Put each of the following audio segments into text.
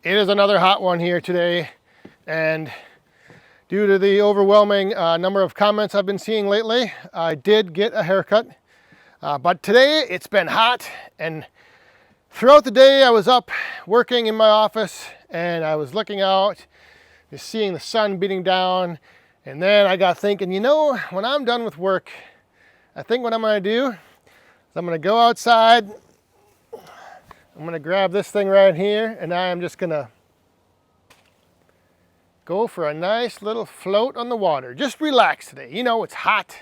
It is another hot one here today, and due to the overwhelming number of comments I've been seeing lately, I did get a haircut. But today it's been hot, and throughout the day I was up working in my office and I was looking out, just seeing the sun beating down, and then I got thinking, you know, when I'm done with work, I think what I'm going to do is I'm going to go outside. I'm going to grab this thing right here, and I am just going to go for a nice little float on the water. Just relax today. You know, it's hot.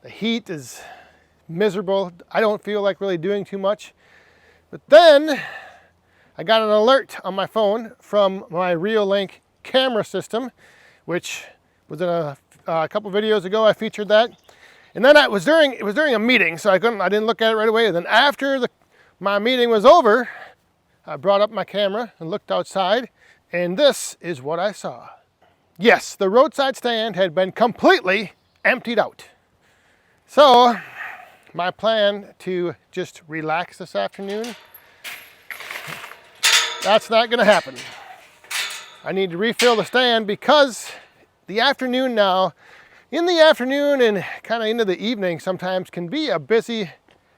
The heat is miserable. I don't feel like really doing too much. But then I got an alert on my phone from my Reolink camera system, which was in a couple videos ago. I featured that. And then it was during a meeting, so I didn't look at it right away. And then after my meeting was over, I brought up my camera and looked outside, and this is what I saw. Yes, the roadside stand had been completely emptied out. So my plan to just relax this afternoon, that's not gonna happen. I need to refill the stand because the afternoon now, in the afternoon and kind of into the evening sometimes can be a busy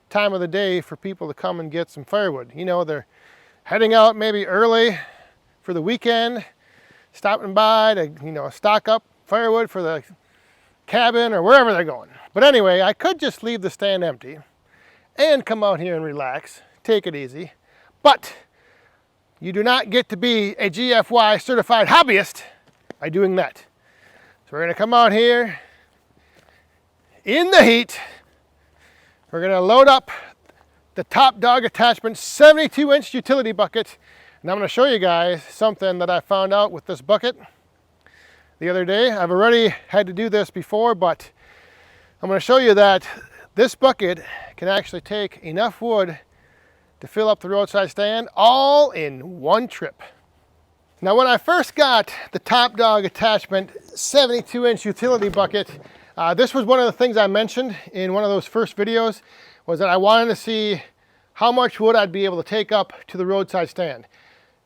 time of the day for people to come and get some firewood. You know, they're heading out maybe early for the weekend, stopping by to, you know, stock up firewood for the cabin or wherever they're going. But anyway, I could just leave the stand empty and come out here and relax, take it easy. But you do not get to be a GFY certified hobbyist by doing that. So we're gonna come out here in the heat. We're gonna load up the Top Dog Attachment 72-inch utility bucket. And I'm gonna show you guys something that I found out with this bucket the other day. I've already had to do this before, but I'm gonna show you that this bucket can actually take enough wood to fill up the roadside stand all in one trip. Now, when I first got the Top Dog Attachment 72-inch utility bucket, this was one of the things I mentioned in one of those first videos, was that I wanted to see how much wood I'd be able to take up to the roadside stand.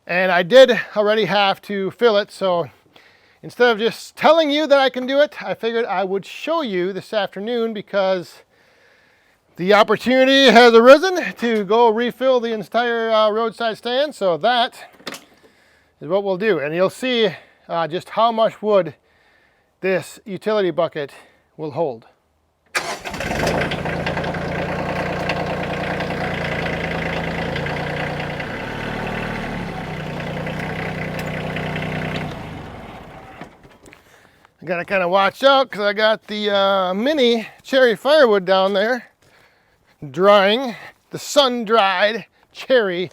And I did already have to fill it, so instead of just telling you that I can do it, I figured I would show you this afternoon because the opportunity has arisen to go refill the entire roadside stand. So that is what we'll do. And you'll see just how much wood this utility bucket will hold. I gotta kind of watch out because I got the mini cherry firewood down there drying, the sun-dried cherry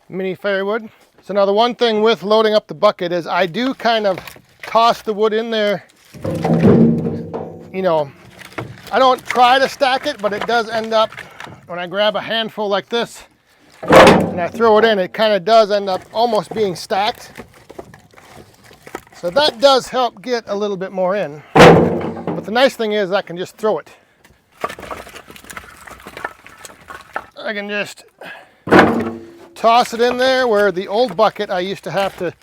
mini firewood. So now the one thing with loading up the bucket is I do kind of toss the wood in there. You know, I don't try to stack it, but it does end up, when I grab a handful like this and I throw it in, it kind of does end up almost being stacked. So that does help get a little bit more in. But the nice thing is I can just throw it. I can just toss it in there, where the old bucket I used to have to,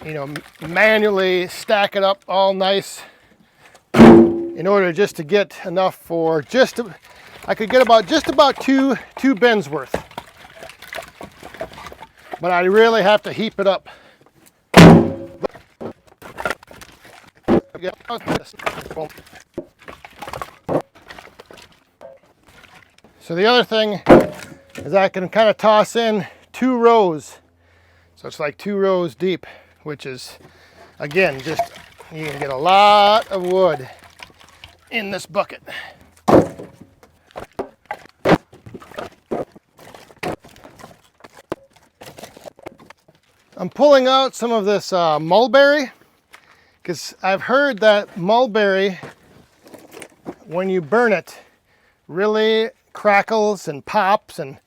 you know, manually stack it up all nice in order just to get enough for I could get just about two bins worth. But I really have to heap it up. So the other thing is I can kind of toss in 2 rows. So it's like 2 rows deep, which is, again, just, you can get a lot of wood in this bucket. I'm pulling out some of this mulberry, because I've heard that mulberry, when you burn it, really crackles and pops and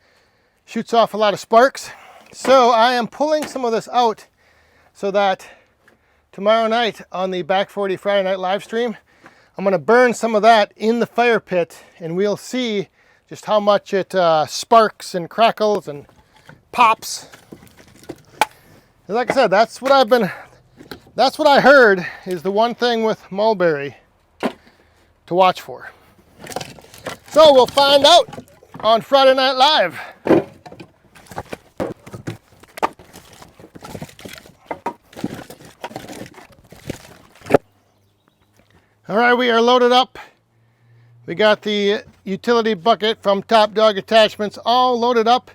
shoots off a lot of sparks. So I am pulling some of this out so that tomorrow night on the Back 40 Friday night live stream, I'm going to burn some of that in the fire pit, and we'll see just how much it sparks and crackles and pops. Like I said, that's what I heard is the one thing with mulberry to watch for. So we'll find out on Friday Night Live. All right, we are loaded up. We got the utility bucket from Top Dog Attachments all loaded up.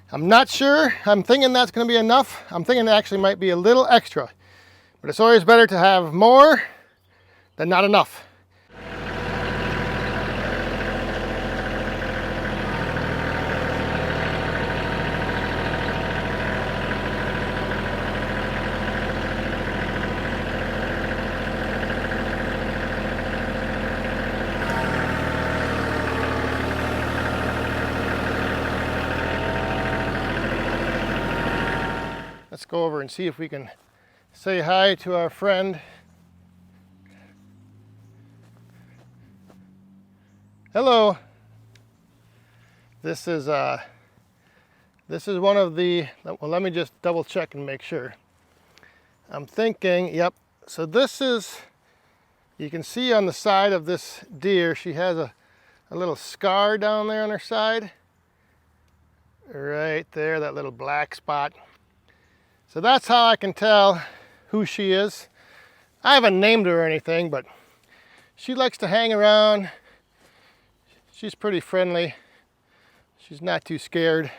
I'm not sure. I'm thinking that's going to be enough. I'm thinking it actually might be a little extra. But it's always better to have more than not enough. Let's go over and see if we can say hi to our friend. Hello. This is one of the, well, let me just double check and make sure. I'm thinking, yep. So this is, you can see on the side of this deer, she has a little scar down there on her side. Right there, that little black spot. So that's how I can tell who she is. I haven't named her or anything, but she likes to hang around. She's pretty friendly. She's not too scared.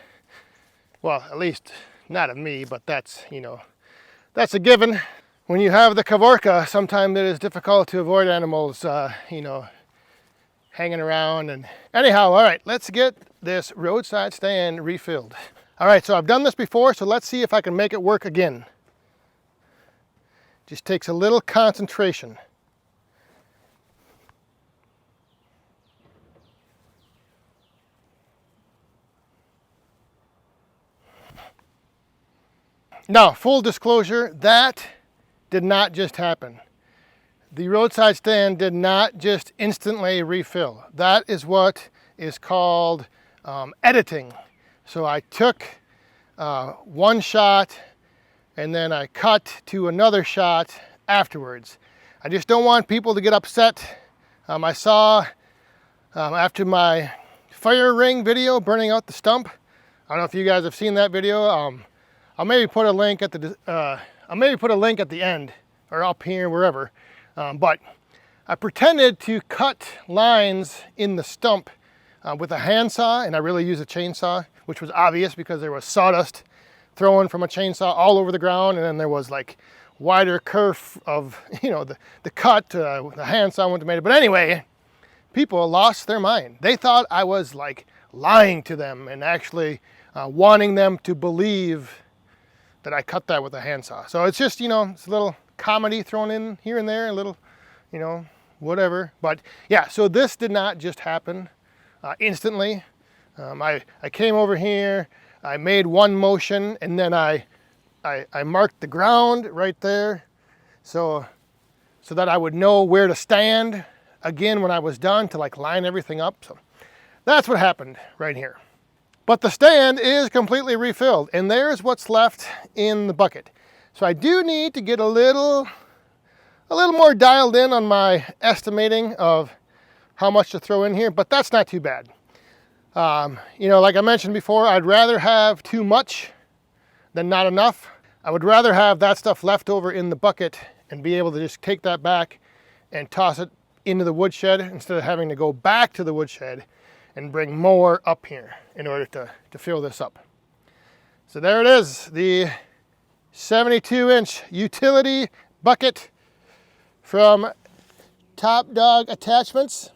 Well, at least not of me, but that's, you know, that's a given. When you have the Kavorka, sometimes it is difficult to avoid animals, you know, hanging around. And anyhow, all right, let's get this roadside stand refilled. All right, so I've done this before, so let's see if I can make it work again. Just takes a little concentration. Now, full disclosure, that did not just happen. The roadside stand did not just instantly refill. That is what is called editing. So I took one shot and then I cut to another shot afterwards. I just don't want people to get upset. I saw after my fire ring video burning out the stump. I don't know if you guys have seen that video. I'll maybe put a link at the end or up here, wherever. But I pretended to cut lines in the stump with a handsaw, and I really used a chainsaw, which was obvious because there was sawdust thrown from a chainsaw all over the ground, and then there was like wider curve of, you know, the cut, the handsaw wouldn't have made it. But anyway, people lost their mind. They thought I was like lying to them and actually wanting them to believe that I cut that with a handsaw. So it's just, you know, it's a little comedy thrown in here and there, a little, you know, whatever. But yeah, so this did not just happen instantly. I came over here, I made one motion, and then I marked the ground right there so that I would know where to stand again when I was done to like line everything up. So that's what happened right here. But the stand is completely refilled, and there's what's left in the bucket. So I do need to get a little more dialed in on my estimating of how much to throw in here, but that's not too bad. You know, like I mentioned before, I'd rather have too much than not enough. I would rather have that stuff left over in the bucket and be able to just take that back and toss it into the woodshed instead of having to go back to the woodshed and bring more up here in order to fill this up. So there it is, the 72-inch utility bucket from Top Dog Attachments.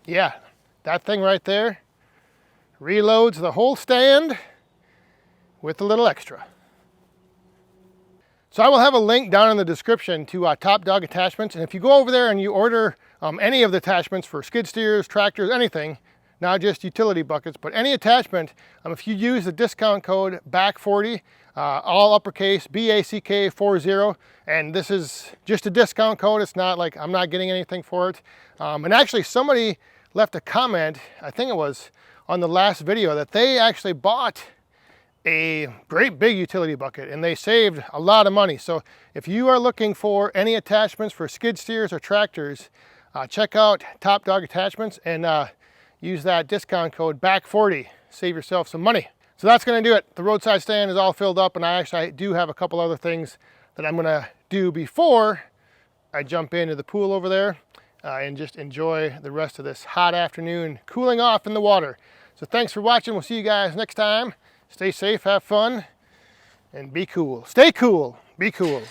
Yeah, that thing right there reloads the whole stand with a little extra. So I will have a link down in the description to Top Dog Attachments, and if you go over there and you order any of the attachments for skid steers, tractors, anything, not just utility buckets, but any attachment, if you use the discount code BACK40, all uppercase, BACK40, and this is just a discount code, it's not like I'm not getting anything for it. And actually somebody left a comment, I think it was on the last video, that they actually bought a great big utility bucket, and they saved a lot of money. So if you are looking for any attachments for skid steers or tractors, check out Top Dog Attachments and use that discount code BACK40. Save yourself some money. So that's going to do it. The roadside stand is all filled up, and I do have a couple other things that I'm going to do before I jump into the pool over there and just enjoy the rest of this hot afternoon cooling off in the water. So thanks for watching. We'll see you guys next time. Stay safe, have fun, and be cool. Stay cool, be cool.